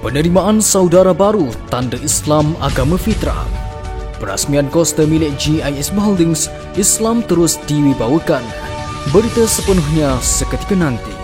Penerimaan saudara baru tanda Islam agama fitrah. Perasmian kosta milik GIS Holdings Islam terus diwibawakan. Berita sepenuhnya seketika nanti.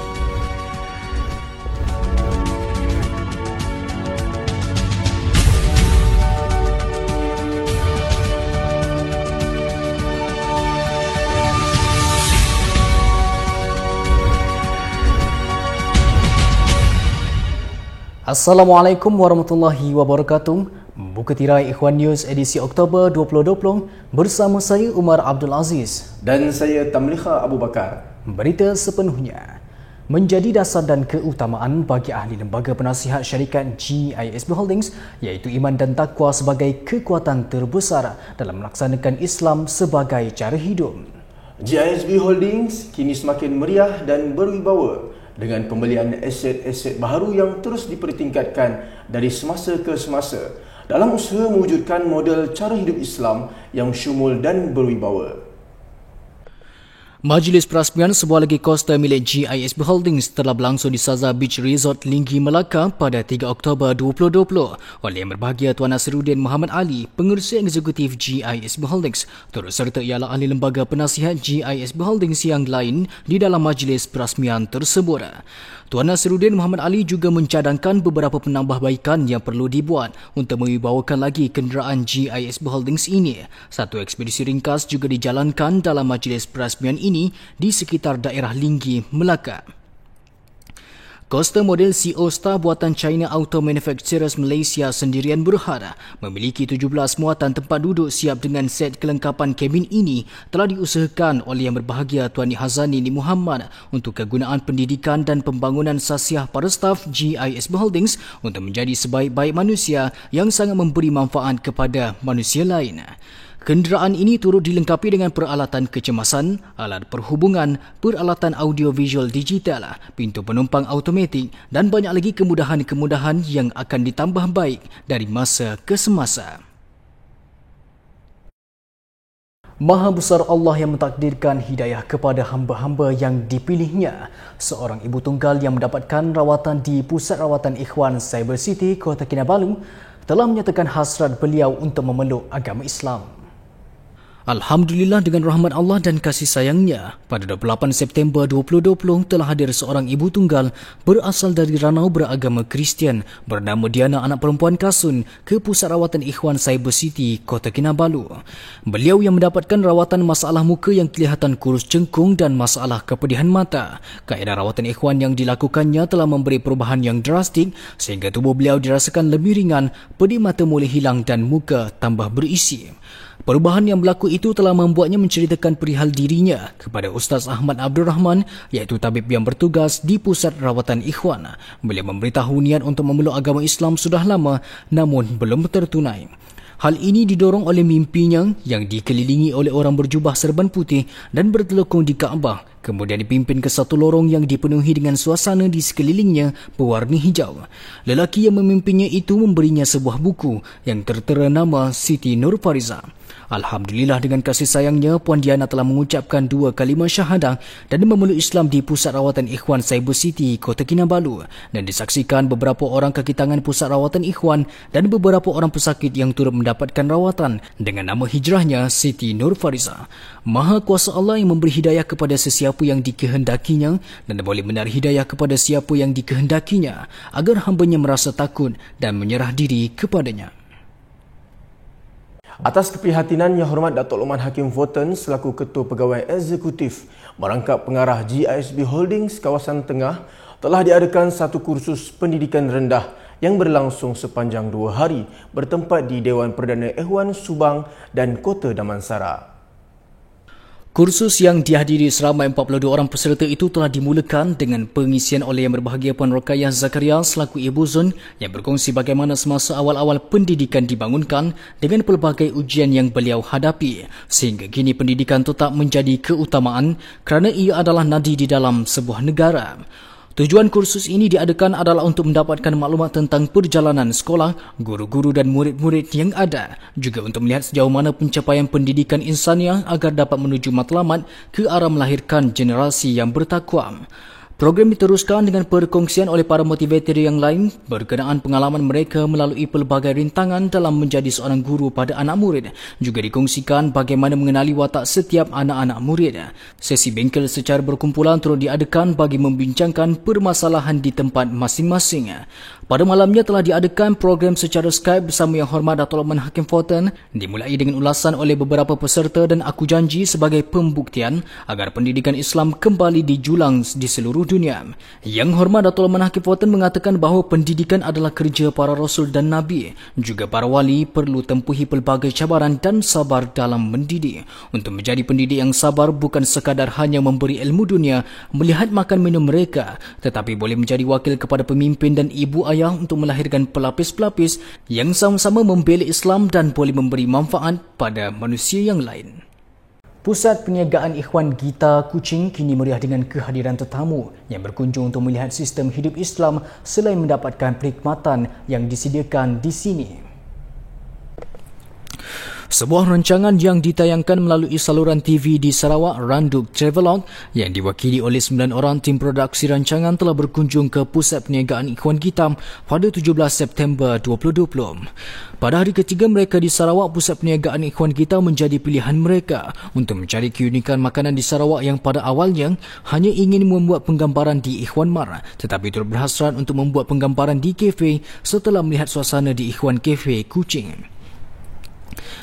Assalamualaikum warahmatullahi wabarakatuh. Buka tirai Ikhwan News edisi Oktober 2020 bersama saya Umar Abdul Aziz dan saya Tamliha Abu Bakar. Berita sepenuhnya. Menjadi dasar dan keutamaan bagi ahli lembaga penasihat syarikat GIS Holdings iaitu iman dan takwa sebagai kekuatan terbesar dalam melaksanakan Islam sebagai cara hidup. GISB Holdings kini semakin meriah dan berwibawa dengan pembelian aset-aset baharu yang terus dipertingkatkan dari semasa ke semasa dalam usaha mewujudkan model cara hidup Islam yang syumul dan berwibawa. Majlis perasmian sebuah lagi kosta milik GIS Holdings telah berlangsung di Saza Beach Resort Linggi, Melaka pada 3 Oktober 2020 oleh Yang Berbahagia Tuan Nasiruddin Muhammad Ali, Pengerusi Eksekutif GIS Holdings, turut serta ialah ahli lembaga penasihat GIS Holdings yang lain di dalam majlis perasmian tersebut. Tuan Nasiruddin Muhammad Ali juga mencadangkan beberapa penambahbaikan yang perlu dibuat untuk mewibawakan lagi kenderaan GIS Holdings ini. Satu ekspedisi ringkas juga dijalankan dalam majlis perasmian ini di sekitar daerah Linggi, Melaka. Kosta model CO Star buatan China Auto Manufacturers Malaysia sendirian berhad memiliki 17 muatan tempat duduk siap dengan set kelengkapan kabin ini telah diusahakan oleh Yang Berbahagia Tuan Hazani Ni Muhammad untuk kegunaan pendidikan dan pembangunan sasiah para staf GIS Holdings untuk menjadi sebaik-baik manusia yang sangat memberi manfaat kepada manusia lain. Kenderaan ini turut dilengkapi dengan peralatan kecemasan, alat perhubungan, peralatan audio-visual digital, pintu penumpang automatik dan banyak lagi kemudahan-kemudahan yang akan ditambah baik dari masa ke semasa. Maha besar Allah yang mentakdirkan hidayah kepada hamba-hamba yang dipilihnya. Seorang ibu tunggal yang mendapatkan rawatan di Pusat Rawatan Ikhwan Cyber City, Kota Kinabalu telah menyatakan hasrat beliau untuk memeluk agama Islam. Alhamdulillah, dengan rahmat Allah dan kasih sayangnya, pada 28 September 2020 telah hadir seorang ibu tunggal berasal dari Ranau beragama Kristian bernama Diana anak perempuan Kasun ke Pusat Rawatan Ikhwan Cyber City, Kota Kinabalu. Beliau yang mendapatkan rawatan masalah muka yang kelihatan kurus cengkung dan masalah kepedihan mata. Kaedah rawatan ikhwan yang dilakukannya telah memberi perubahan yang drastik sehingga tubuh beliau dirasakan lebih ringan, pedih mata mula hilang dan muka tambah berisi. Perubahan yang berlaku itu telah membuatnya menceritakan perihal dirinya kepada Ustaz Ahmad Abdul Rahman, iaitu tabib yang bertugas di Pusat Rawatan Ikhwan. Beliau memberitahu niat untuk memeluk agama Islam sudah lama namun belum tertunai. Hal ini didorong oleh mimpinya yang dikelilingi oleh orang berjubah serban putih dan bertelekung di Kaabah, kemudian dipimpin ke satu lorong yang dipenuhi dengan suasana di sekelilingnya berwarna hijau. Lelaki yang memimpinnya itu memberinya sebuah buku yang tertera nama Siti Nur Fariza. Alhamdulillah, dengan kasih sayangnya, Puan Diana telah mengucapkan 2 kalimah syahadah dan memeluk Islam di Pusat Rawatan Ikhwan Cyber City, Kota Kinabalu, dan disaksikan beberapa orang kaki tangan Pusat Rawatan Ikhwan dan beberapa orang pesakit yang turut mendapatkan rawatan dengan nama hijrahnya Siti Nur Fariza. Maha kuasa Allah yang memberi hidayah kepada sesiapa yang dikehendakinya dan boleh menarik hidayah kepada siapa yang dikehendakinya agar hambanya merasa takut dan menyerah diri kepadanya. Atas keprihatinan Yang Hormat Datuk Lokman Hakim Voten selaku Ketua Pegawai Eksekutif Merangkap Pengarah GISB Holdings Kawasan Tengah telah diadakan satu kursus pendidikan rendah yang berlangsung sepanjang 2 hari bertempat di Dewan Perdana Ikhwan Subang dan Kota Damansara. Kursus yang dihadiri seramai 42 orang peserta itu telah dimulakan dengan pengisian oleh Yang Berbahagia Puan Rokayah Zakaria selaku Ibu Zon yang berkongsi bagaimana semasa awal-awal pendidikan dibangunkan dengan pelbagai ujian yang beliau hadapi sehingga kini pendidikan tetap menjadi keutamaan kerana ia adalah nadi di dalam sebuah negara. Tujuan kursus ini diadakan adalah untuk mendapatkan maklumat tentang perjalanan sekolah, guru-guru dan murid-murid yang ada, juga untuk melihat sejauh mana pencapaian pendidikan insaniah agar dapat menuju matlamat ke arah melahirkan generasi yang bertakwa. Program diteruskan dengan perkongsian oleh para motivator yang lain berkenaan pengalaman mereka melalui pelbagai rintangan dalam menjadi seorang guru pada anak murid. Juga dikongsikan bagaimana mengenali watak setiap anak-anak murid. Sesi bengkel secara berkumpulan turut diadakan bagi membincangkan permasalahan di tempat masing-masing. Pada malamnya telah diadakan program secara Skype bersama Yang Hormat Dato' Lokman Hakim Fortin, dimulai dengan ulasan oleh beberapa peserta dan aku janji sebagai pembuktian agar pendidikan Islam kembali dijulang di seluruh dunia. Yang Hormat Dato' Lokman Hakim Fortin mengatakan bahawa pendidikan adalah kerja para Rasul dan Nabi. Juga para wali perlu tempuhi pelbagai cabaran dan sabar dalam mendidik. Untuk menjadi pendidik yang sabar bukan sekadar hanya memberi ilmu dunia, melihat makan minum mereka, tetapi boleh menjadi wakil kepada pemimpin dan ibu ayah untuk melahirkan pelapis-pelapis yang sama-sama membela Islam dan boleh memberi manfaat pada manusia yang lain. Pusat Perniagaan Ikhwan Gita Kuching kini meriah dengan kehadiran tetamu yang berkunjung untuk melihat sistem hidup Islam selain mendapatkan perkhidmatan yang disediakan di sini. Sebuah rancangan yang ditayangkan melalui saluran TV di Sarawak, Randuk Travelog, yang diwakili oleh 9 orang tim produksi rancangan telah berkunjung ke Pusat Perniagaan Ikhwan Gita pada 17 September 2020. Pada hari ketiga mereka di Sarawak, Pusat Perniagaan Ikhwan Gita menjadi pilihan mereka untuk mencari keunikan makanan di Sarawak yang pada awalnya hanya ingin membuat penggambaran di Ikhwan Mar, tetapi turut berhasrat untuk membuat penggambaran di kafe setelah melihat suasana di Ikhwan Cafe Kuching.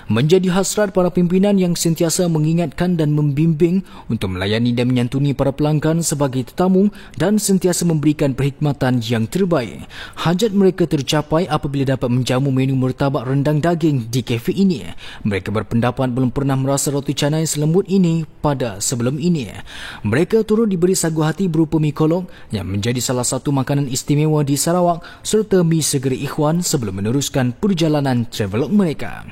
Menjadi hasrat para pimpinan yang sentiasa mengingatkan dan membimbing untuk melayani dan menyantuni para pelanggan sebagai tetamu dan sentiasa memberikan perkhidmatan yang terbaik. Hajat mereka tercapai apabila dapat menjamu menu murtabak rendang daging di kafe ini. Mereka berpendapat belum pernah merasa roti canai selembut ini pada sebelum ini. Mereka turut diberi sagu hati berupa mi kolok yang menjadi salah satu makanan istimewa di Sarawak serta mi segeri Ikhwan sebelum meneruskan perjalanan travelog mereka.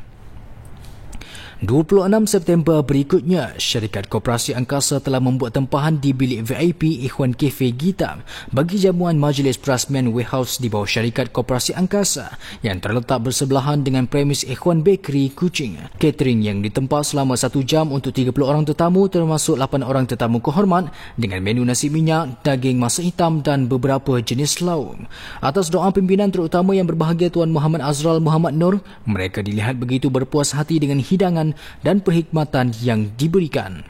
26 September berikutnya, syarikat Koperasi Angkasa telah membuat tempahan di bilik VIP Ikhwan Cafe Gita bagi jamuan Majlis Prasmen Warehouse di bawah syarikat Koperasi Angkasa yang terletak bersebelahan dengan premis Ikhwan Bakery Kuching. Catering yang ditempa selama 1 jam untuk 30 orang tetamu termasuk 8 orang tetamu kehormat dengan menu nasi minyak, daging masak hitam dan beberapa jenis lauk. Atas doa pimpinan terutama yang berbahagia Tuan Muhammad Azral Muhammad Nur, mereka dilihat begitu berpuas hati dengan hidangan dan perkhidmatan yang diberikan.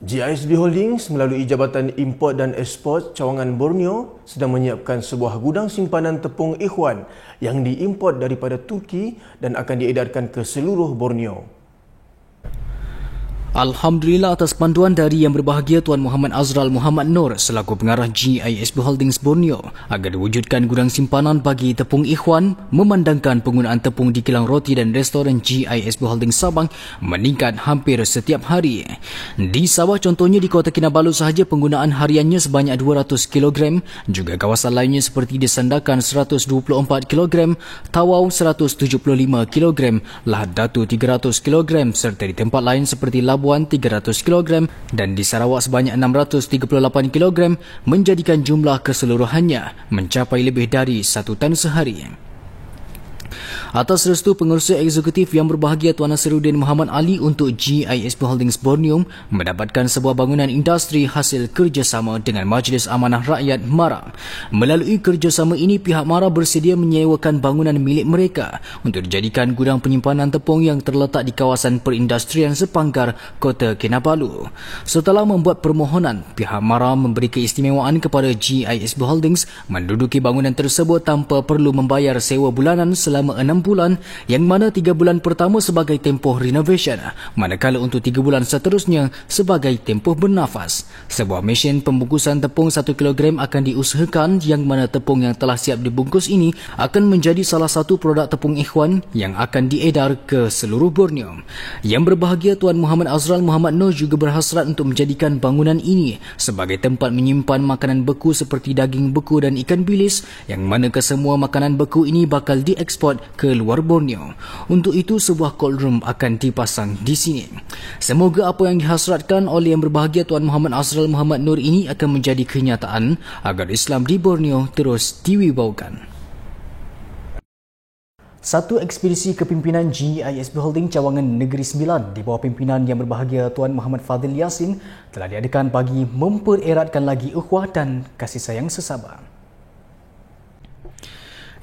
GISB Holdings melalui Jabatan Import dan Eksport Cawangan Borneo sedang menyiapkan sebuah gudang simpanan tepung Ikhwan yang diimport daripada Turki dan akan diedarkan ke seluruh Borneo. Alhamdulillah atas panduan dari Yang Berbahagia Tuan Muhammad Azral Muhammad Nur selaku pengarah GISB Holdings Borneo agar diwujudkan gudang simpanan bagi tepung Ikhwan, memandangkan penggunaan tepung di kilang roti dan restoran GISB Holdings Sabang meningkat hampir setiap hari. Di Sabah contohnya di Kota Kinabalu sahaja penggunaan hariannya sebanyak 200 kg, juga kawasan lainnya seperti di Sandakan 124 kg, Tawau 175 kg, Lahad Datu 300 kg serta di tempat lain seperti Labuan 300 kg dan di Sarawak sebanyak 638 kg menjadikan jumlah keseluruhannya mencapai lebih dari 1 tan sehari. Atas restu Pengurusi Eksekutif Yang Berbahagia Tuan Nasiruddin Muhammad Ali untuk GISB Holdings Borneo mendapatkan sebuah bangunan industri hasil kerjasama dengan Majlis Amanah Rakyat MARA. Melalui kerjasama ini, pihak MARA bersedia menyewakan bangunan milik mereka untuk dijadikan gudang penyimpanan tepung yang terletak di kawasan perindustrian Sepanggar, Kota Kinabalu. Setelah membuat permohonan, pihak MARA memberi keistimewaan kepada GISB Holdings menduduki bangunan tersebut tanpa perlu membayar sewa bulanan selama 6 bulan, yang mana 3 bulan pertama sebagai tempoh renovation, manakala untuk 3 bulan seterusnya sebagai tempoh bernafas. Sebuah mesin pembungkusan tepung 1 kg akan diusahakan, yang mana tepung yang telah siap dibungkus ini akan menjadi salah satu produk tepung Ikhwan yang akan diedar ke seluruh Borneo. Yang Berbahagia Tuan Muhammad Azral Muhammad Nur juga berhasrat untuk menjadikan bangunan ini sebagai tempat menyimpan makanan beku seperti daging beku dan ikan bilis, yang mana kesemua makanan beku ini bakal diekspor ke luar Borneo. Untuk itu, sebuah cold room akan dipasang di sini. Semoga apa yang dihasratkan oleh Yang Berbahagia Tuan Muhammad Azral Muhammad Nur ini akan menjadi kenyataan agar Islam di Borneo terus diwibaukan. Satu ekspedisi kepimpinan GISB Holding Cawangan Negeri Sembilan di bawah pimpinan Yang Berbahagia Tuan Muhammad Fadil Yassin telah diadakan bagi mempereratkan lagi ukhuwah dan kasih sayang sesama.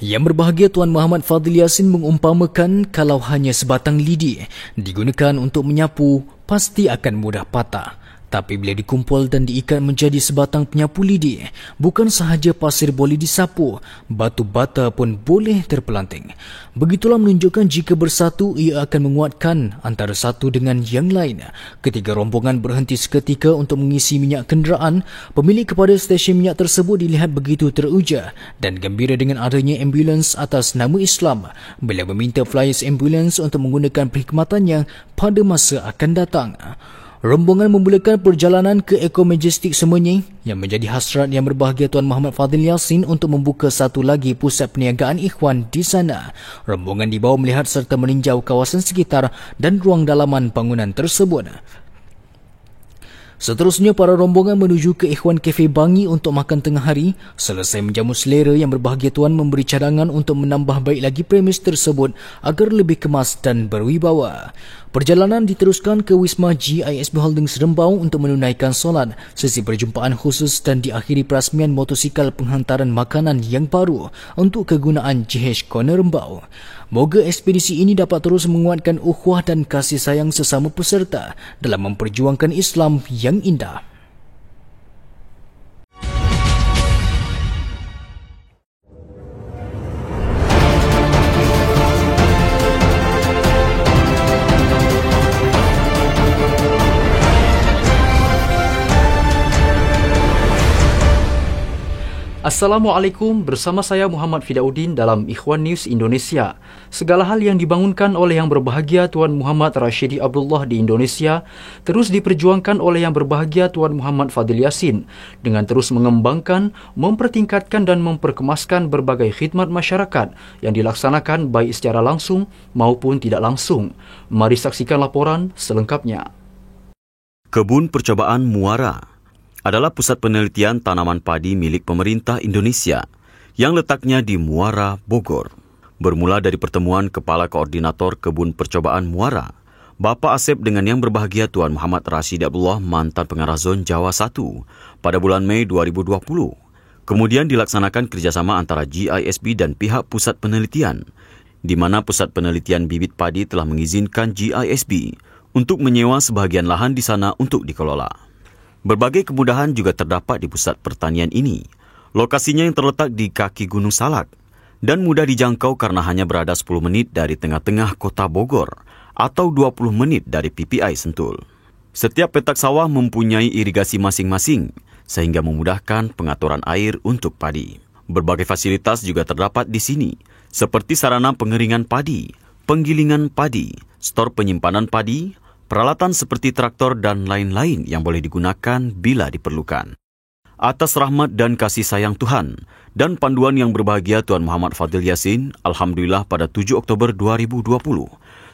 Yang Berbahagia Tuan Muhammad Fadil Yassin mengumpamakan kalau hanya sebatang lidi digunakan untuk menyapu, pasti akan mudah patah. Tapi bila dikumpul dan diikat menjadi sebatang penyapu lidi, bukan sahaja pasir boleh disapu, batu bata pun boleh terpelanting. Begitulah menunjukkan jika bersatu, ia akan menguatkan antara satu dengan yang lain. Ketika rombongan berhenti seketika untuk mengisi minyak kenderaan, pemilik kepada stesen minyak tersebut dilihat begitu teruja dan gembira dengan adanya ambulans atas nama Islam bila meminta flyers ambulans untuk menggunakan perkhidmatannya pada masa akan datang. Rombongan memulakan perjalanan ke Eco Majestic Semenyih yang menjadi hasrat Yang Berbahagia Tuan Muhammad Fadil Yassin untuk membuka satu lagi pusat perniagaan ikhwan di sana. Rombongan dibawa melihat serta meninjau kawasan sekitar dan ruang dalaman bangunan tersebut. Seterusnya, para rombongan menuju ke Ikhwan Cafe Bangi untuk makan tengah hari. Selesai menjamu selera, Yang Berbahagia Tuan memberi cadangan untuk menambah baik lagi premis tersebut agar lebih kemas dan berwibawa. Perjalanan diteruskan ke Wisma GISB Holding Serembau untuk menunaikan solat, sesi perjumpaan khusus dan diakhiri perasmian motosikal penghantaran makanan yang baru untuk kegunaan GH Corner Rembau. Moga ekspedisi ini dapat terus menguatkan ukhuwah dan kasih sayang sesama peserta dalam memperjuangkan Islam yang indah. Assalamualaikum, bersama saya Muhammad Fidauddin dalam Ikhwan News Indonesia. Segala hal yang dibangunkan oleh Yang Berbahagia Tuan Muhammad Rashidi Abdullah di Indonesia terus diperjuangkan oleh Yang Berbahagia Tuan Muhammad Fadil Yassin dengan terus mengembangkan, mempertingkatkan dan memperkemaskan berbagai khidmat masyarakat yang dilaksanakan baik secara langsung maupun tidak langsung. Mari saksikan laporan selengkapnya. Kebun Percobaan Muara adalah pusat penelitian tanaman padi milik pemerintah Indonesia yang letaknya di Muara, Bogor. Bermula dari pertemuan Kepala Koordinator Kebun Percobaan Muara, Bapak Asep dengan Yang Berbahagia Tuan Muhammad Rashidi Abdullah, mantan pengarah Zon Jawa 1, pada bulan Mei 2020. Kemudian dilaksanakan kerjasama antara GISB dan pihak pusat penelitian, di mana pusat penelitian bibit padi telah mengizinkan GISB untuk menyewa sebahagian lahan di sana untuk dikelola. Berbagai kemudahan juga terdapat di pusat pertanian ini. Lokasinya yang terletak di kaki Gunung Salak dan mudah dijangkau karena hanya berada 10 menit dari tengah-tengah kota Bogor atau 20 menit dari PPI Sentul. Setiap petak sawah mempunyai irigasi masing-masing sehingga memudahkan pengaturan air untuk padi. Berbagai fasilitas juga terdapat di sini seperti sarana pengeringan padi, penggilingan padi, stor penyimpanan padi, peralatan seperti traktor dan lain-lain yang boleh digunakan bila diperlukan. Atas rahmat dan kasih sayang Tuhan dan panduan Yang Berbahagia Tuan Muhammad Fadil Yassin, Alhamdulillah pada 7 Oktober 2020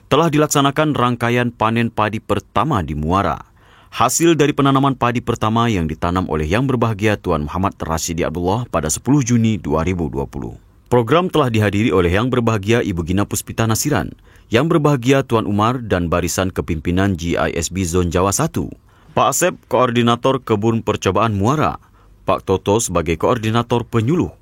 telah dilaksanakan rangkaian panen padi pertama di Muara. Hasil dari penanaman padi pertama yang ditanam oleh Yang Berbahagia Tuan Muhammad Rashidi Abdullah pada 10 Juni 2020. Program telah dihadiri oleh Yang Berbahagia Ibu Gina Puspita Nasiran, Yang Berbahagia Tuan Umar dan barisan kepimpinan GISB Zon Jawa 1, Pak Asep, Koordinator Kebun Percobaan Muara, Pak Toto sebagai Koordinator Penyuluh,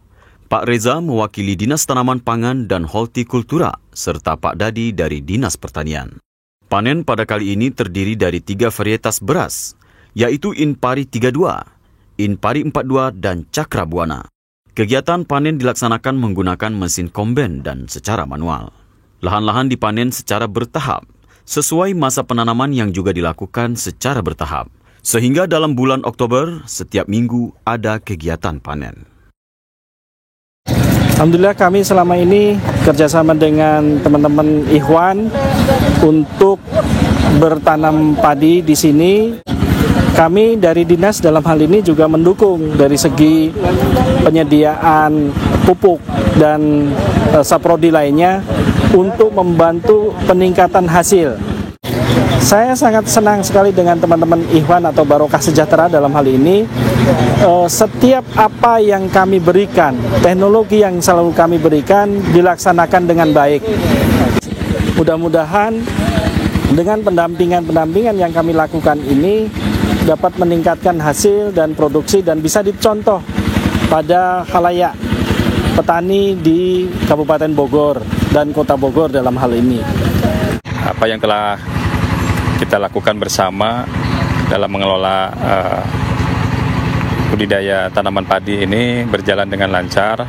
Pak Reza mewakili Dinas Tanaman Pangan dan Hortikultura, serta Pak Dadi dari Dinas Pertanian. Panen pada kali ini terdiri dari 3 varietas beras, yaitu Inpari 32, Inpari 42 dan Cakra Buana. Kegiatan panen dilaksanakan menggunakan mesin kombain dan secara manual. Lahan-lahan dipanen secara bertahap, sesuai masa penanaman yang juga dilakukan secara bertahap. Sehingga dalam bulan Oktober, setiap minggu ada kegiatan panen. Alhamdulillah kami selama ini kerjasama dengan teman-teman Ikhwan untuk bertanam padi di sini. Kami dari dinas dalam hal ini juga mendukung dari segi penyediaan pupuk dan saprodi lainnya untuk membantu peningkatan hasil. Saya sangat senang sekali dengan teman-teman Ikhwan atau Barokah Sejahtera dalam hal ini. Setiap apa yang kami berikan, teknologi yang selalu kami berikan dilaksanakan dengan baik. Mudah-mudahan dengan pendampingan yang kami lakukan ini dapat meningkatkan hasil dan produksi dan bisa dicontoh pada khalayak petani di Kabupaten Bogor dan Kota Bogor dalam hal ini. Apa yang telah kita lakukan bersama dalam mengelola budidaya tanaman padi ini berjalan dengan lancar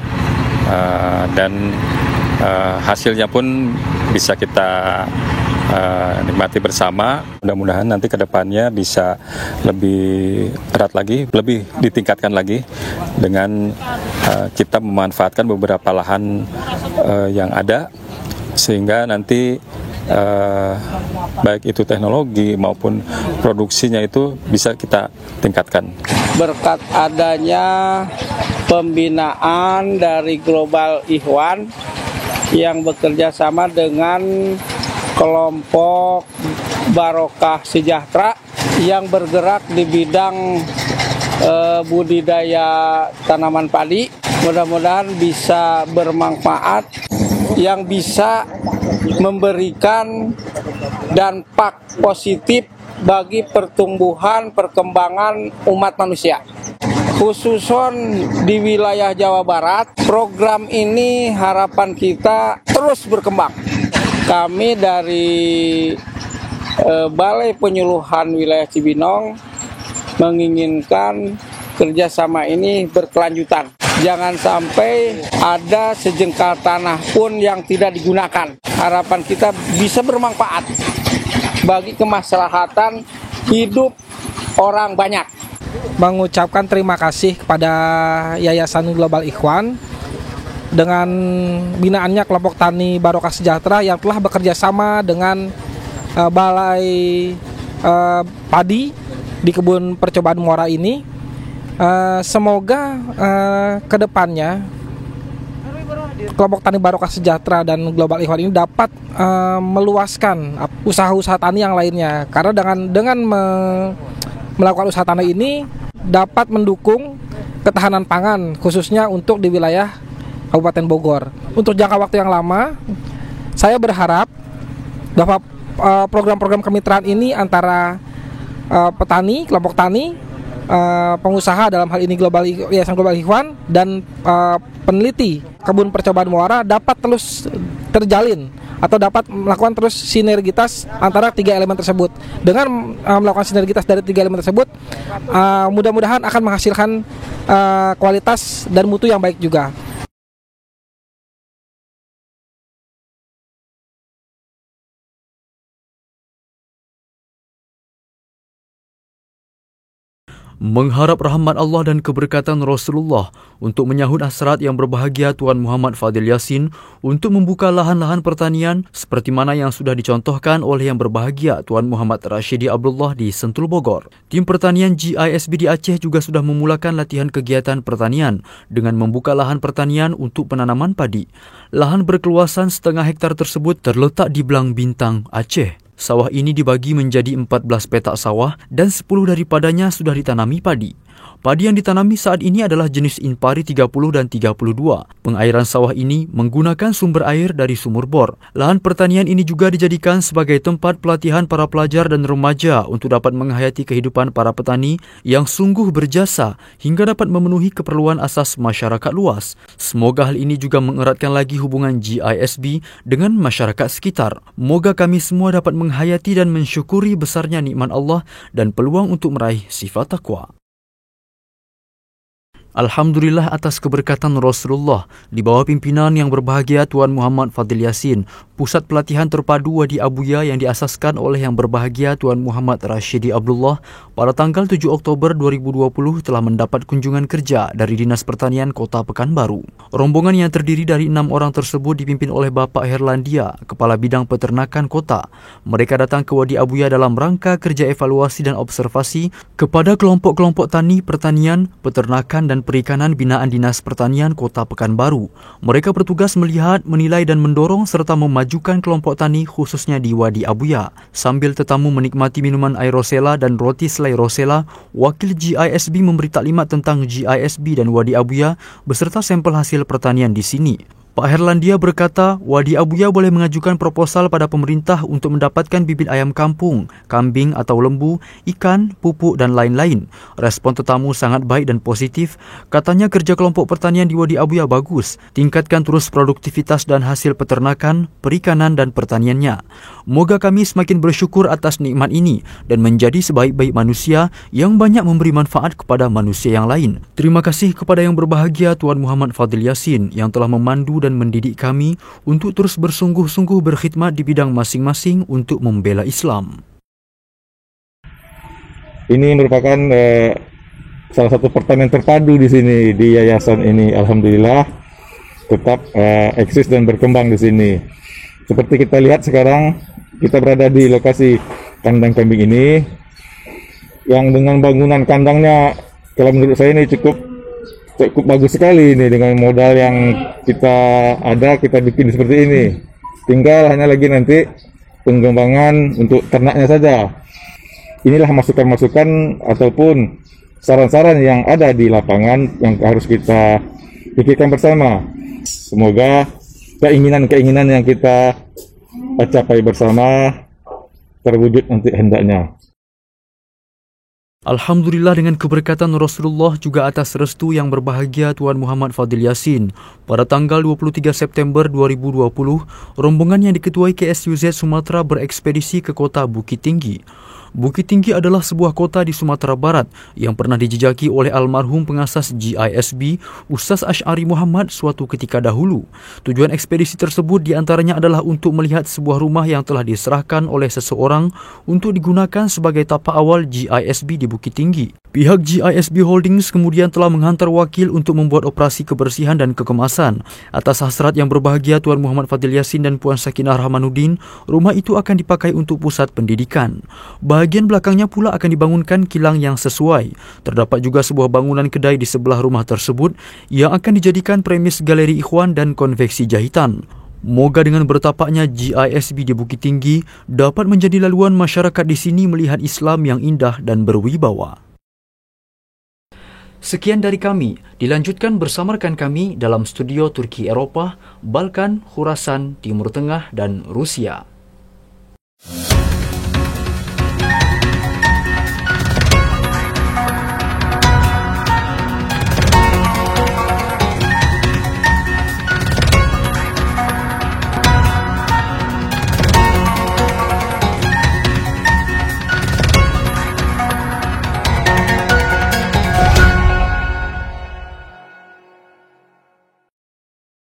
dan hasilnya pun bisa kita nikmati bersama. Mudah-mudahan nanti ke depannya bisa lebih erat lagi, lebih ditingkatkan lagi dengan kita memanfaatkan beberapa lahan yang ada sehingga nanti baik itu teknologi maupun produksinya itu bisa kita tingkatkan. Berkat adanya pembinaan dari Global Ikhwan yang bekerja sama dengan kelompok Barokah Sejahtera yang bergerak di bidang budidaya tanaman padi, mudah-mudahan bisa bermanfaat yang bisa memberikan dampak positif bagi pertumbuhan perkembangan umat manusia. Khususon di wilayah Jawa Barat, program ini harapan kita terus berkembang. Kami dari Balai Penyuluhan Wilayah Cibinong menginginkan kerjasama ini berkelanjutan. Jangan sampai ada sejengkal tanah pun yang tidak digunakan. Harapan kita bisa bermanfaat bagi kemaslahatan hidup orang banyak. Mengucapkan terima kasih kepada Yayasan Global Ikhwan dengan binaannya kelompok tani Barokah Sejahtera yang telah bekerja sama dengan Balai Padi di kebun percobaan Muara ini. Semoga ke depannya kelompok tani Barokah Sejahtera dan Global Ikhwan ini dapat meluaskan usaha-usaha tani yang lainnya, karena dengan melakukan usaha tani ini dapat mendukung ketahanan pangan khususnya untuk di wilayah Kabupaten Bogor. Untuk jangka waktu yang lama, saya berharap bahwa program-program kemitraan ini antara petani, kelompok tani, pengusaha dalam hal ini Yayasan Global Ikhwan dan peneliti kebun percobaan Muara dapat terus terjalin atau dapat melakukan terus sinergitas antara tiga elemen tersebut. Dengan melakukan sinergitas dari tiga elemen tersebut, mudah-mudahan akan menghasilkan kualitas dan mutu yang baik juga. Mengharap rahmat Allah dan keberkatan Rasulullah untuk menyahut hasrat yang berbahagia Tuan Muhammad Fadil Yassin untuk membuka lahan-lahan pertanian seperti mana yang sudah dicontohkan oleh yang berbahagia Tuan Muhammad Rashidi Abdullah di Sentul Bogor. Tim pertanian GISB di Aceh juga sudah memulakan latihan kegiatan pertanian dengan membuka lahan pertanian untuk penanaman padi. Lahan berkeluasan 0,5 hektar tersebut terletak di Belang Bintang, Aceh. Sawah ini dibagi menjadi 14 petak sawah dan 10 daripadanya sudah ditanami padi. Padi yang ditanami saat ini adalah jenis Inpari 30 dan 32. Pengairan sawah ini menggunakan sumber air dari sumur bor. Lahan pertanian ini juga dijadikan sebagai tempat pelatihan para pelajar dan remaja untuk dapat menghayati kehidupan para petani yang sungguh berjasa hingga dapat memenuhi keperluan asas masyarakat luas. Semoga hal ini juga mengeratkan lagi hubungan GISB dengan masyarakat sekitar. Moga kami semua dapat menghayati dan mensyukuri besarnya nikmat Allah dan peluang untuk meraih sifat takwa. Alhamdulillah atas keberkatan Rasulullah di bawah pimpinan yang berbahagia Tuan Muhammad Fadil Yassin, pusat pelatihan terpadu Wadi Abuya yang diasaskan oleh yang berbahagia Tuan Muhammad Rashidi Abdullah pada tanggal 7 Oktober 2020 telah mendapat kunjungan kerja dari Dinas Pertanian Kota Pekanbaru. Rombongan yang terdiri dari 6 orang tersebut dipimpin oleh Bapak Herlandia, Kepala Bidang Peternakan Kota. Mereka datang ke Wadi Abuya dalam rangka kerja evaluasi dan observasi kepada kelompok-kelompok tani, pertanian, peternakan dan dan Perikanan binaan Dinas Pertanian Kota Pekanbaru. Mereka bertugas melihat, menilai dan mendorong serta memajukan kelompok tani khususnya di Wadi Abuya. Sambil tetamu menikmati minuman air rosella dan roti selai rosella, wakil GISB memberi taklimat tentang GISB dan Wadi Abuya beserta sampel hasil pertanian di sini. Pak Herlandia berkata, Wadi Abuya boleh mengajukan proposal pada pemerintah untuk mendapatkan bibit ayam kampung, kambing atau lembu, ikan, pupuk dan lain-lain. Respon tetamu sangat baik dan positif. Katanya kerja kelompok pertanian di Wadi Abuya bagus. Tingkatkan terus produktivitas dan hasil peternakan, perikanan dan pertaniannya. Moga kami semakin bersyukur atas nikmat ini dan menjadi sebaik-baik manusia yang banyak memberi manfaat kepada manusia yang lain. Terima kasih kepada yang berbahagia Tuan Muhammad Fadil Yassin yang telah memandu dan mendidik kami untuk terus bersungguh-sungguh berkhidmat di bidang masing-masing untuk membela Islam. Ini merupakan salah satu pertanian terpadu di sini di yayasan ini. Alhamdulillah tetap eksis dan berkembang di sini. Seperti kita lihat sekarang, kita berada di lokasi kandang kambing ini yang dengan bangunan kandangnya kalau menurut saya ini cukup bagus sekali ini. Dengan modal yang kita bikin seperti ini. Tinggal hanya lagi nanti pengembangan untuk ternaknya saja. Inilah masukan-masukan ataupun saran-saran yang ada di lapangan yang harus kita pikirkan bersama. Semoga keinginan-keinginan yang kita capai bersama terwujud nanti hendaknya. Alhamdulillah dengan keberkatan Rasulullah juga atas restu yang berbahagia Tuan Muhammad Fadil Yassin. Pada tanggal 23 September 2020, rombongan yang diketuai KSUZ Sumatera berekspedisi ke kota Bukit Tinggi. Bukit Tinggi adalah sebuah kota di Sumatera Barat yang pernah dijejaki oleh almarhum pengasas GISB, Ustaz Asy'ari Muhammad suatu ketika dahulu. Tujuan ekspedisi tersebut diantaranya adalah untuk melihat sebuah rumah yang telah diserahkan oleh seseorang untuk digunakan sebagai tapak awal GISB di Bukit Tinggi. Pihak GISB Holdings kemudian telah menghantar wakil untuk membuat operasi kebersihan dan kekemasan. Atas hasrat yang berbahagia Tuan Muhammad Fadil Yassin dan Puan Sakinah Rahmanuddin, rumah itu akan dipakai untuk pusat pendidikan. Bahagian belakangnya pula akan dibangunkan kilang yang sesuai. Terdapat juga sebuah bangunan kedai di sebelah rumah tersebut yang akan dijadikan premis galeri ikhwan dan konveksi jahitan. Moga dengan bertapaknya GISB di Bukit Tinggi dapat menjadi laluan masyarakat di sini melihat Islam yang indah dan berwibawa. Sekian dari kami, dilanjutkan bersama rekan kami dalam studio Turki Eropah, Balkan, Khurasan, Timur Tengah dan Rusia.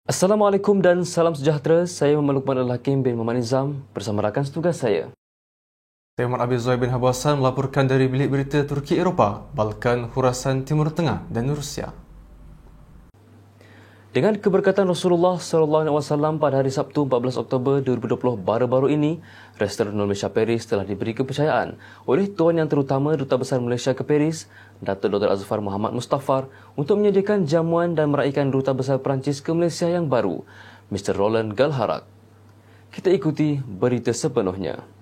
Assalamualaikum dan salam sejahtera. Saya Muhammad Luqman Al-Hakim bin Muhammad Nizam bersama rakan setugas saya. Saya Muhammad Abi Zuhair bin Habasan melaporkan dari bilik berita Turki Eropah, Balkan, Khurasan, Timur Tengah dan Rusia. Dengan keberkatan Rasulullah SAW pada hari Sabtu 14 Oktober 2020 baru-baru ini, Restoran Nur Malaysia Paris telah diberi kepercayaan oleh Tuan Yang Terutama Duta Besar Malaysia ke Paris, Datuk Dr. Azfar Muhammad Mustafar, untuk menyediakan jamuan dan meraihkan Duta Besar Perancis ke Malaysia yang baru, Mr. Roland Galharak. Kita ikuti berita sepenuhnya.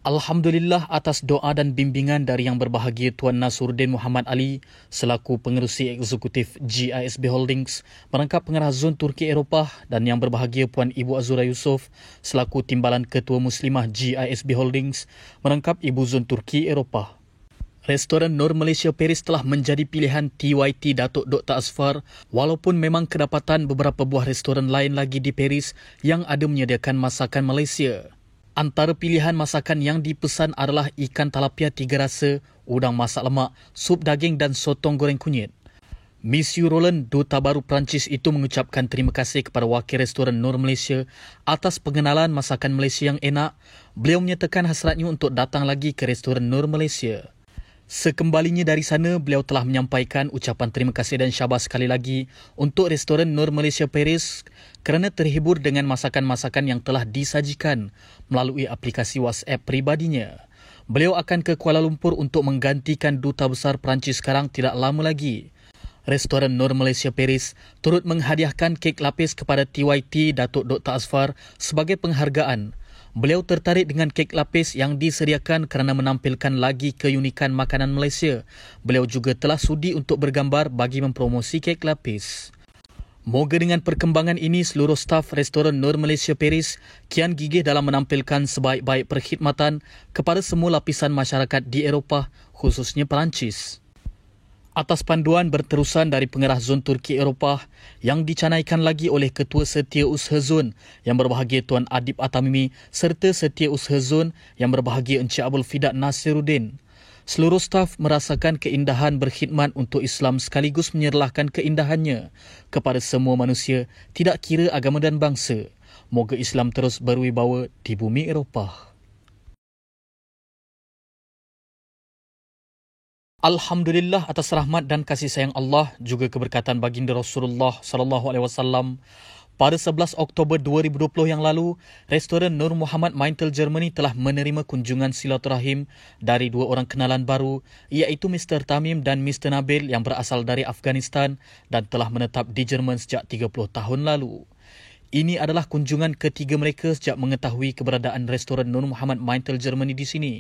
Alhamdulillah atas doa dan bimbingan dari yang berbahagia Tuan Nasruddin Muhammad Ali selaku pengerusi eksekutif GISB Holdings merangkap pengarah zon Turki Eropah dan yang berbahagia Puan Ibu Azura Yusof selaku timbalan ketua muslimah GISB Holdings merangkap Ibu Zon Turki Eropah. Restoran Nur Malaysia Paris telah menjadi pilihan TYT Datuk Dr. Azfar walaupun memang kedapatan beberapa buah restoran lain lagi di Paris yang ada menyediakan masakan Malaysia. Antara pilihan masakan yang dipesan adalah ikan talapia 3 rasa, udang masak lemak, sup daging dan sotong goreng kunyit. Monsieur Roland, Duta Baru Perancis itu mengucapkan terima kasih kepada wakil restoran Nur Malaysia atas pengenalan masakan Malaysia yang enak. Beliau menyatakan hasratnya untuk datang lagi ke restoran Nur Malaysia. Sekembalinya dari sana, beliau telah menyampaikan ucapan terima kasih dan syabas sekali lagi untuk restoran Nur Malaysia Paris kerana terhibur dengan masakan-masakan yang telah disajikan melalui aplikasi WhatsApp pribadinya. Beliau akan ke Kuala Lumpur untuk menggantikan Duta Besar Perancis sekarang tidak lama lagi. Restoran Nur Malaysia Paris turut menghadiahkan kek lapis kepada TYT Datuk Dr. Azfar sebagai penghargaan. Beliau tertarik dengan kek lapis yang disediakan kerana menampilkan lagi keunikan makanan Malaysia. Beliau juga telah sudi untuk bergambar bagi mempromosi kek lapis. Moga dengan perkembangan ini seluruh staf Restoran Nur Malaysia Paris kian gigih dalam menampilkan sebaik-baik perkhidmatan kepada semua lapisan masyarakat di Eropah, khususnya Perancis. Atas panduan berterusan dari pengarah Zon Turki Eropah yang dicanaikan lagi oleh Ketua Setiausaha Zon yang berbahagia Tuan Adib Atamimi serta Setiausaha Zon yang berbahagia Encik Abdul Fidak Nasiruddin. Seluruh staf merasakan keindahan berkhidmat untuk Islam sekaligus menyerlahkan keindahannya kepada semua manusia, tidak kira agama dan bangsa. Moga Islam terus berwibawa di bumi Eropah. Alhamdulillah atas rahmat dan kasih sayang Allah juga keberkatan baginda Rasulullah sallallahu alaihi wasallam. Pada 11 Oktober 2020 yang lalu, Restoran Nur Muhammad Maintal Germany telah menerima kunjungan silaturahim dari dua orang kenalan baru, iaitu Mr. Tamim dan Mr. Nabil yang berasal dari Afghanistan dan telah menetap di Jerman sejak 30 tahun lalu. Ini adalah kunjungan ketiga mereka sejak mengetahui keberadaan Restoran Nur Muhammad Maintal Germany di sini.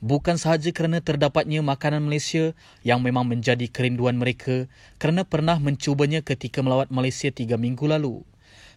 Bukan sahaja kerana terdapatnya makanan Malaysia yang memang menjadi kerinduan mereka kerana pernah mencubanya ketika melawat Malaysia 3 minggu lalu,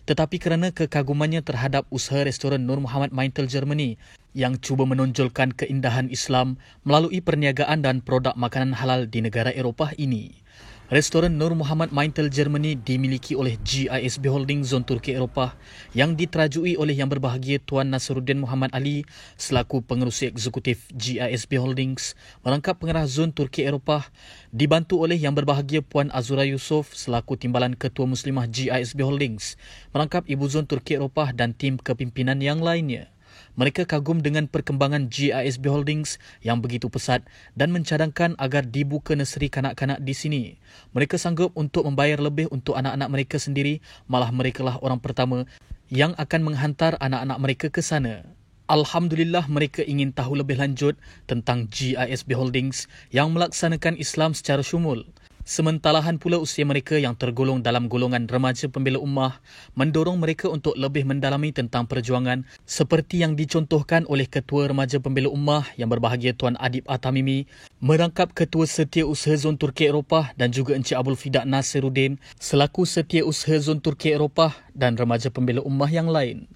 tetapi kerana kekagumannya terhadap usaha Restoran Nur Muhammad Maintal Germany yang cuba menonjolkan keindahan Islam melalui perniagaan dan produk makanan halal di negara Eropah ini. Restoran Nur Muhammad Maintal Germany dimiliki oleh GISB Holdings Zon Turki Eropah yang diterajui oleh Yang Berbahagia Tuan Nasiruddin Muhammad Ali selaku pengerusi eksekutif GISB Holdings, merangkap pengarah Zon Turki Eropah, dibantu oleh Yang Berbahagia Puan Azura Yusof selaku Timbalan Ketua Muslimah GISB Holdings, merangkap Ibu Zon Turki Eropah dan tim kepimpinan yang lainnya. Mereka kagum dengan perkembangan GISB Holdings yang begitu pesat dan mencadangkan agar dibuka nursery kanak-kanak di sini. Mereka sanggup untuk membayar lebih untuk anak-anak mereka sendiri, malah merekalah orang pertama yang akan menghantar anak-anak mereka ke sana. Alhamdulillah mereka ingin tahu lebih lanjut tentang GISB Holdings yang melaksanakan Islam secara syumul. Sementalahan pula usia mereka yang tergolong dalam golongan remaja pembela ummah mendorong mereka untuk lebih mendalami tentang perjuangan seperti yang dicontohkan oleh Ketua Remaja Pembela Ummah Yang Berbahagia Tuan Adib Atamimi, merangkap Ketua Setiausaha Zon Turki Eropah dan juga Encik Abdul Fidak Nasiruddin selaku Setiausaha Zon Turki Eropah dan Remaja Pembela Ummah yang lain.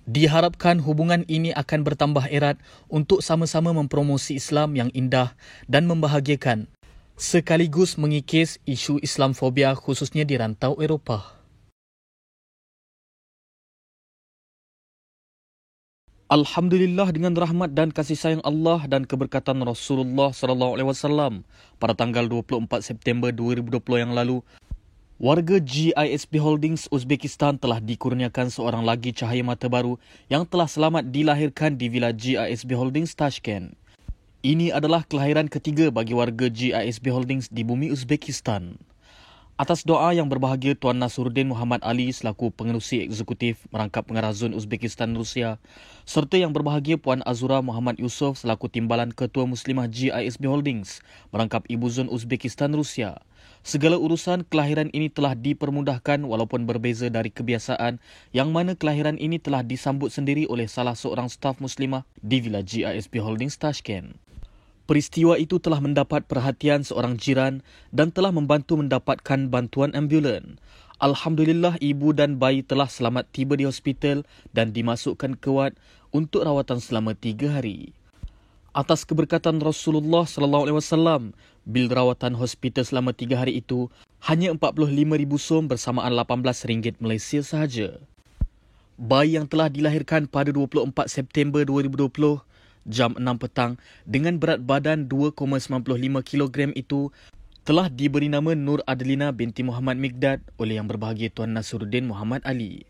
Diharapkan hubungan ini akan bertambah erat untuk sama-sama mempromosi Islam yang indah dan membahagiakan, sekaligus mengikis isu Islamfobia khususnya di rantau Eropah. Alhamdulillah dengan rahmat dan kasih sayang Allah dan keberkatan Rasulullah sallallahu alaihi wasallam, pada tanggal 24 September 2020 yang lalu, warga GISB Holdings Uzbekistan telah dikurniakan seorang lagi cahaya mata baru yang telah selamat dilahirkan di Villa GISB Holdings Tashkent. Ini adalah kelahiran ketiga bagi warga GISB Holdings di bumi Uzbekistan. Atas doa Yang Berbahagia Tuan Nasiruddin Muhammad Ali selaku pengerusi eksekutif merangkap pengarah Zon Uzbekistan Rusia, serta Yang Berbahagia Puan Azura Muhammad Yusof selaku Timbalan Ketua Muslimah GISB Holdings merangkap Ibu Zon Uzbekistan Rusia, segala urusan kelahiran ini telah dipermudahkan walaupun berbeza dari kebiasaan yang mana kelahiran ini telah disambut sendiri oleh salah seorang staf muslimah di Villa GISB Holdings Tashkent. Peristiwa itu telah mendapat perhatian seorang jiran dan telah membantu mendapatkan bantuan ambulan. Alhamdulillah ibu dan bayi telah selamat tiba di hospital dan dimasukkan ke ward untuk rawatan selama 3 hari. Atas keberkatan Rasulullah sallallahu alaihi wasallam, bil rawatan hospital selama 3 hari itu hanya 45,000 som bersamaan RM18 Malaysia sahaja. Bayi yang telah dilahirkan pada 24 September 2020 jam 6 petang dengan berat badan 2,95 kg itu telah diberi nama Nur Adelina binti Muhammad Migdad oleh Yang Berbahagia Tuan Nasiruddin Muhammad Ali.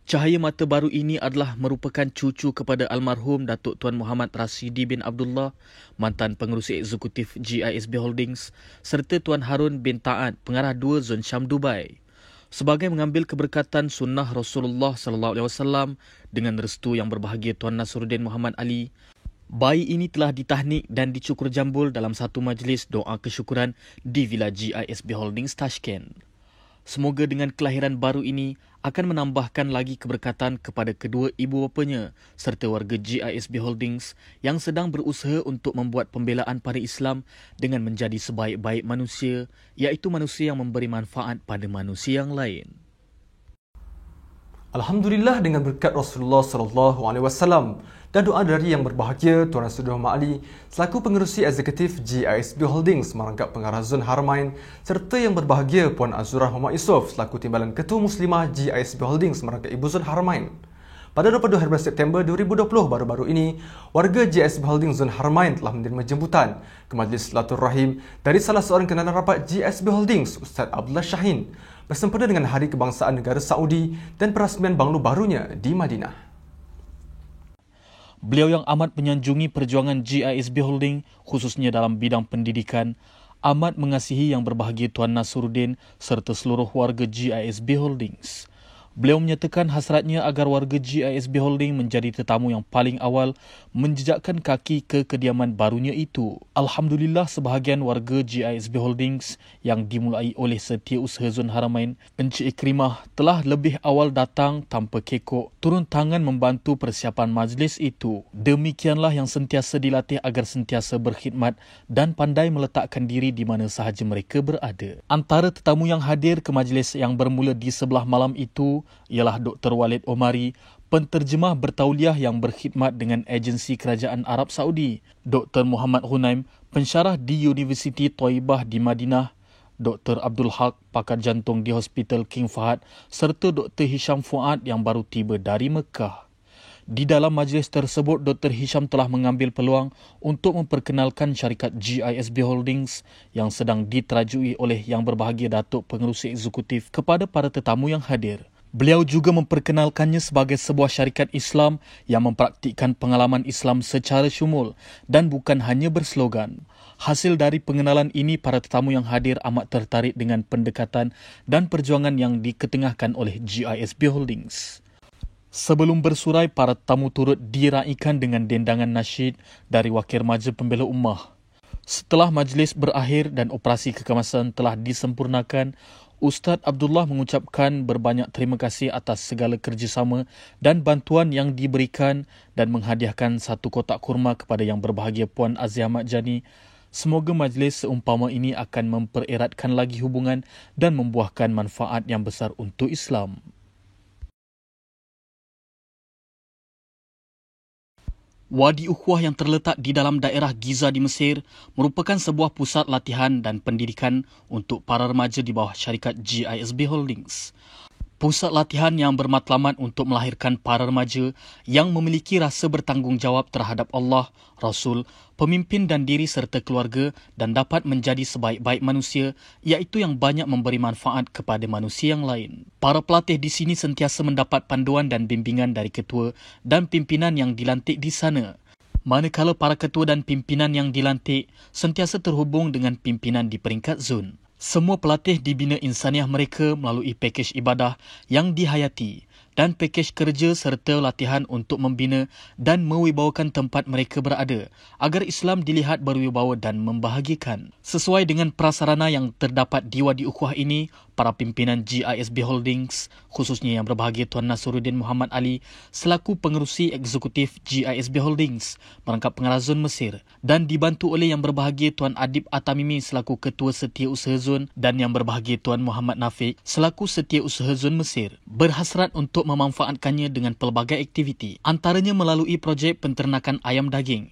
Cahaya mata baru ini adalah merupakan cucu kepada almarhum Datuk Tuan Muhammad Rasidi bin Abdullah, mantan pengerusi eksekutif GISB Holdings, serta Tuan Harun bin Ta'ad, pengarah 2 Zon Syam Dubai. Sebagai mengambil keberkatan sunnah Rasulullah sallallahu alaihi wasallam dengan restu Yang Berbahagia Tuan Nasiruddin Muhammad Ali, Bayi ini telah ditahnik dan dicukur jambul dalam satu majlis doa kesyukuran di Villa GISB Holdings Tashkent. Semoga dengan kelahiran baru ini akan menambahkan lagi keberkatan kepada kedua ibu bapanya serta warga GISB Holdings yang sedang berusaha untuk membuat pembelaan pada Islam dengan menjadi sebaik-baik manusia, iaitu manusia yang memberi manfaat pada manusia yang lain. Alhamdulillah, dengan berkat Rasulullah SAW dan doa dari Yang Berbahagia Tuan Sri Muhammad Ali selaku pengerusi eksekutif GISB Holdings merangkap pengarah Zon Haramain serta Yang Berbahagia Puan Azura Muhammad Yusof selaku Timbalan Ketua Muslimah GISB Holdings merangkap Ibu Zon Haramain. Pada 22 September 2020 baru-baru ini, warga GISB Holdings Zon Haramain telah menerima jemputan ke Majlis Silaturahim dari salah seorang kenalan rapat GISB Holdings, Ustaz Abdullah Shahin, bersempena dengan Hari Kebangsaan Negara Saudi dan perasmian banglo barunya di Madinah. Beliau yang amat menyanjungi perjuangan GISB Holding khususnya dalam bidang pendidikan, amat mengasihi Yang Berbahagia Tuan Nasruddin serta seluruh warga GISB Holdings. Beliau menyatakan hasratnya agar warga GISB Holding menjadi tetamu yang paling awal menjejakkan kaki ke kediaman barunya itu. Alhamdulillah, sebahagian warga GISB Holdings yang dimulai oleh Setiausaha Zon Haramain, Encik Ikrimah, telah lebih awal datang tanpa kekok, turun tangan membantu persiapan majlis itu. Demikianlah yang sentiasa dilatih agar sentiasa berkhidmat dan pandai meletakkan diri di mana sahaja mereka berada. Antara tetamu yang hadir ke majlis yang bermula di sebelah malam itu ialah Dr. Walid Omari, penterjemah bertauliah yang berkhidmat dengan agensi Kerajaan Arab Saudi, Dr. Muhammad Hunaim, pensyarah di Universiti Thaibah di Madinah, Dr. Abdul Haq, pakar jantung di Hospital King Fahad, serta Dr. Hisham Fuad yang baru tiba dari Mekah. Di dalam majlis tersebut, Dr. Hisham telah mengambil peluang untuk memperkenalkan syarikat GISB Holdings yang sedang diterajui oleh Yang Berbahagia Datuk Pengerusi Eksekutif kepada para tetamu yang hadir. Beliau juga memperkenalkannya sebagai sebuah syarikat Islam yang mempraktikkan pengalaman Islam secara syumul dan bukan hanya berslogan. Hasil dari pengenalan ini, para tetamu yang hadir amat tertarik dengan pendekatan dan perjuangan yang diketengahkan oleh GISB Holdings. Sebelum bersurai, para tetamu turut diraikan dengan dendangan nasyid dari Wakil Remaja Pembela Ummah. Setelah majlis berakhir dan operasi kekemasan telah disempurnakan, Ustaz Abdullah mengucapkan berbanyak terima kasih atas segala kerjasama dan bantuan yang diberikan dan menghadiahkan satu kotak kurma kepada Yang Berbahagia Puan Aziz Ahmad Jani. Semoga majlis seumpama ini akan mempereratkan lagi hubungan dan membuahkan manfaat yang besar untuk Islam. Wadi Ukhuwah yang terletak di dalam daerah Giza di Mesir merupakan sebuah pusat latihan dan pendidikan untuk para remaja di bawah syarikat GISB Holdings. Pusat latihan yang bermatlamat untuk melahirkan para remaja yang memiliki rasa bertanggungjawab terhadap Allah, Rasul, pemimpin dan diri serta keluarga dan dapat menjadi sebaik-baik manusia, iaitu yang banyak memberi manfaat kepada manusia yang lain. Para pelatih di sini sentiasa mendapat panduan dan bimbingan dari ketua dan pimpinan yang dilantik di sana. Manakala para ketua dan pimpinan yang dilantik sentiasa terhubung dengan pimpinan di peringkat zon. Semua pelatih dibina insaniah mereka melalui pakej ibadah yang dihayati dan pakej kerja serta latihan untuk membina dan mewibawakan tempat mereka berada agar Islam dilihat berwibawa dan membahagikan. Sesuai dengan prasarana yang terdapat di Wadi Ukhuwah ini, para pimpinan GISB Holdings, khususnya Yang Berbahagia Tuan Nasruddin Muhammad Ali selaku pengerusi eksekutif GISB Holdings merangkap pengarah zon Mesir dan dibantu oleh Yang Berbahagia Tuan Adib Atamimi selaku ketua Setiausaha Zon dan Yang Berbahagia Tuan Muhammad Nafiq selaku Setiausaha Zon Mesir berhasrat untuk memanfaatkannya dengan pelbagai aktiviti, antaranya melalui projek penternakan ayam daging.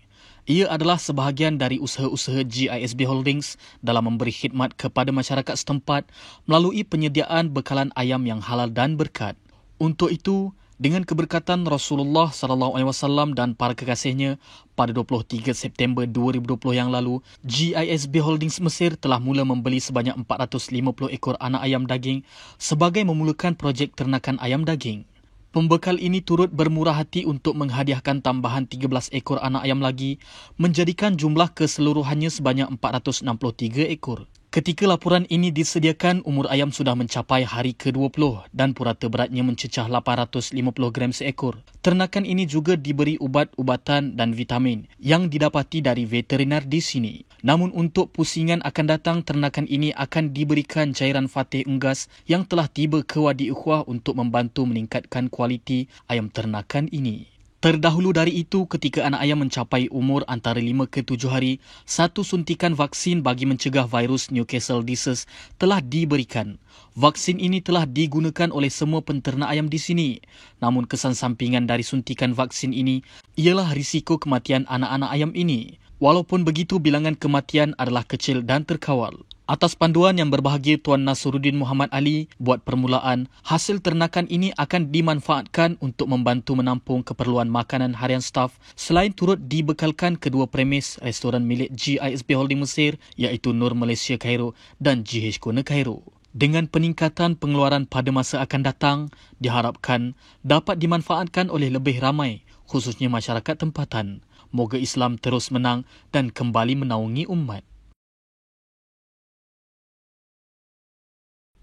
Ia adalah sebahagian dari usaha-usaha GISB Holdings dalam memberi khidmat kepada masyarakat setempat melalui penyediaan bekalan ayam yang halal dan berkat. Untuk itu, dengan keberkatan Rasulullah SAW dan para kekasihnya, pada 23 September 2020 yang lalu, GISB Holdings Mesir telah mula membeli sebanyak 450 ekor anak ayam daging sebagai memulakan projek ternakan ayam daging. Pembekal ini turut bermurah hati untuk menghadiahkan tambahan 13 ekor anak ayam lagi, menjadikan jumlah keseluruhannya sebanyak 463 ekor. Ketika laporan ini disediakan, umur ayam sudah mencapai hari ke-20 dan purata beratnya mencecah 850 gram seekor. Ternakan ini juga diberi ubat-ubatan dan vitamin yang didapati dari veteriner di sini. Namun untuk pusingan akan datang, ternakan ini akan diberikan cairan Fatih Unggas yang telah tiba ke Wadi Ikhwah untuk membantu meningkatkan kualiti ayam ternakan ini. Terdahulu dari itu, ketika anak ayam mencapai umur antara 5 ke 7 hari, satu suntikan vaksin bagi mencegah virus Newcastle disease telah diberikan. Vaksin ini telah digunakan oleh semua penternak ayam di sini. Namun kesan sampingan dari suntikan vaksin ini ialah risiko kematian anak-anak ayam ini. Walaupun begitu, bilangan kematian adalah kecil dan terkawal. Atas panduan Yang Berbahagia Tuan Nasruddin Muhammad Ali, buat permulaan, hasil ternakan ini akan dimanfaatkan untuk membantu menampung keperluan makanan harian staf selain turut dibekalkan kedua premis restoran milik GISB Holding Mesir iaitu Nur Malaysia Cairo dan GH Kona Cairo. Dengan peningkatan pengeluaran pada masa akan datang, diharapkan dapat dimanfaatkan oleh lebih ramai, khususnya masyarakat tempatan. Moga Islam terus menang dan kembali menaungi umat.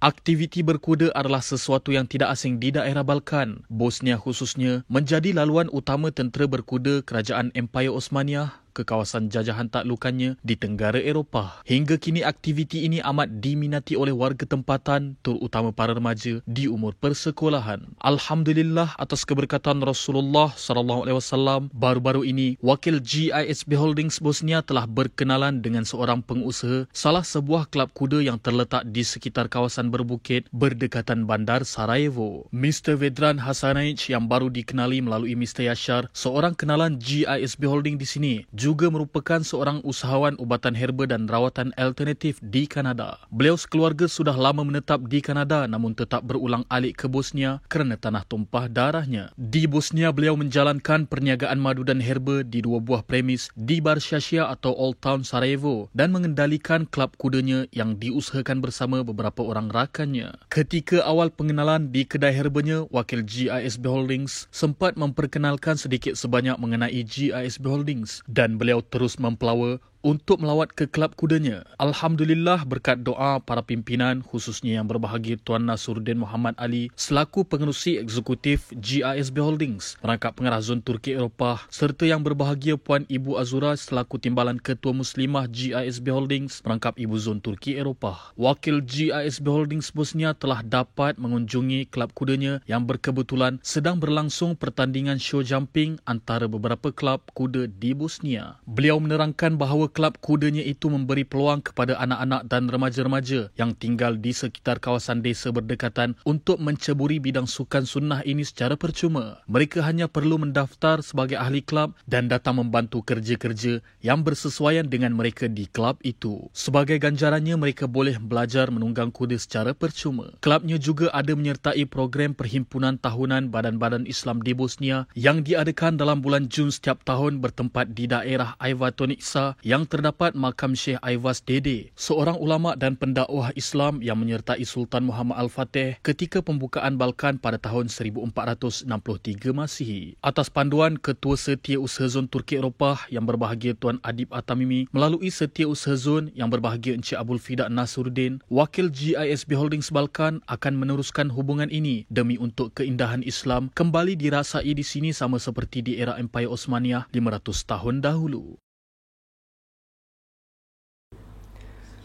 Aktiviti berkuda adalah sesuatu yang tidak asing di daerah Balkan. Bosnia khususnya menjadi laluan utama tentera berkuda kerajaan Empire Osmaniyah ke kawasan jajahan taklukannya di Tenggara Eropah. Hingga kini aktiviti ini amat diminati oleh warga tempatan, terutama para remaja di umur persekolahan. Alhamdulillah atas keberkatan Rasulullah SAW, baru-baru ini wakil GISB Holdings Bosnia telah berkenalan dengan seorang pengusaha salah sebuah kelab kuda yang terletak di sekitar kawasan berbukit berdekatan bandar Sarajevo. Mr. Vedran Hasanaich yang baru dikenali melalui Mr. Yashar, seorang kenalan GISB Holding di sini, juga merupakan seorang usahawan ubatan herba dan rawatan alternatif di Kanada. Beliau sekeluarga sudah lama menetap di Kanada namun tetap berulang alik ke Bosnia kerana tanah tumpah darahnya. Di Bosnia, beliau menjalankan perniagaan madu dan herba di 2 buah premis di Barshashia atau Old Town Sarajevo dan mengendalikan kelab kudanya yang diusahakan bersama beberapa orang rakannya. Ketika awal pengenalan di kedai herbanya, wakil GISB Holdings sempat memperkenalkan sedikit sebanyak mengenai GISB Holdings dan beliau terus mempelawa untuk melawat ke kelab kudanya. Alhamdulillah berkat doa para pimpinan, khususnya Yang Berbahagia Tuan Nasruddin Muhammad Ali selaku pengerusi eksekutif GISB Holdings, merangkap pengarah zon Turki Eropah, serta Yang Berbahagia Puan Ibu Azura selaku timbalan ketua muslimah GISB Holdings, merangkap ibu zon Turki Eropah. Wakil GISB Holdings Bosnia telah dapat mengunjungi kelab kudanya yang berkebetulan sedang berlangsung pertandingan show jumping antara beberapa kelab kuda di Bosnia. Beliau menerangkan bahawa kelab kudanya itu memberi peluang kepada anak-anak dan remaja-remaja yang tinggal di sekitar kawasan desa berdekatan untuk menceburi bidang sukan sunnah ini secara percuma. Mereka hanya perlu mendaftar sebagai ahli kelab dan datang membantu kerja-kerja yang bersesuaian dengan mereka di kelab itu. Sebagai ganjarannya, mereka boleh belajar menunggang kuda secara percuma. Kelabnya juga ada menyertai program perhimpunan tahunan badan-badan Islam di Bosnia yang diadakan dalam bulan Jun setiap tahun bertempat di daerah Ayvatonitsa yang terdapat makam Syekh Aivaz Dede, seorang ulama dan pendakwah Islam yang menyertai Sultan Muhammad Al-Fatih ketika pembukaan Balkan pada tahun 1463 Masihi. Atas panduan Ketua Setiausaha Zon Turki Eropah Yang Berbahagia Tuan Adib Atamimi melalui Setiausaha Zon Yang Berbahagia Encik Abdul Fida Nasruddin, wakil GISB Holdings Balkan akan meneruskan hubungan ini demi untuk keindahan Islam kembali dirasai di sini sama seperti di era Empire Osmaniyah 500 tahun dahulu.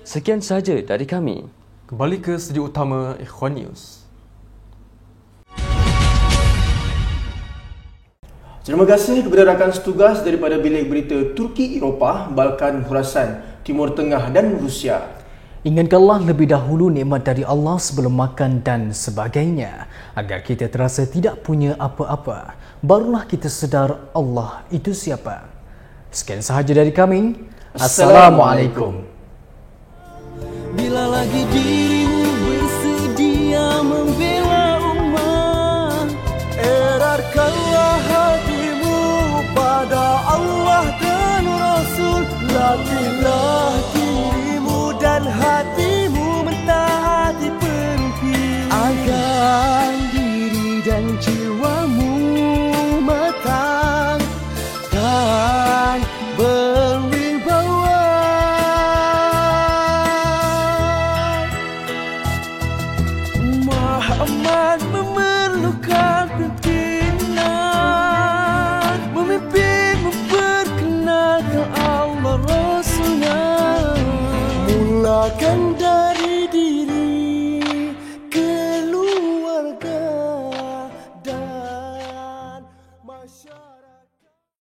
Sekian sahaja dari kami. Kembali ke studio utama Ikhwan News. Terima kasih kepada rakan setugas daripada Bilik Berita Turki Eropah, Balkan, Khurasan, Timur Tengah dan Rusia. Ingatkanlah lebih dahulu nikmat dari Allah sebelum makan dan sebagainya agar kita terasa tidak punya apa-apa. Barulah kita sedar Allah itu siapa. Sekian sahaja dari kami. Assalamualaikum. Bila lagi dirimu bersedia membela umat, edarkanlah hatimu pada Allah dan Rasul. Latihlah dirimu dan hatimu mentaati pemimpin agar diri dan jiwa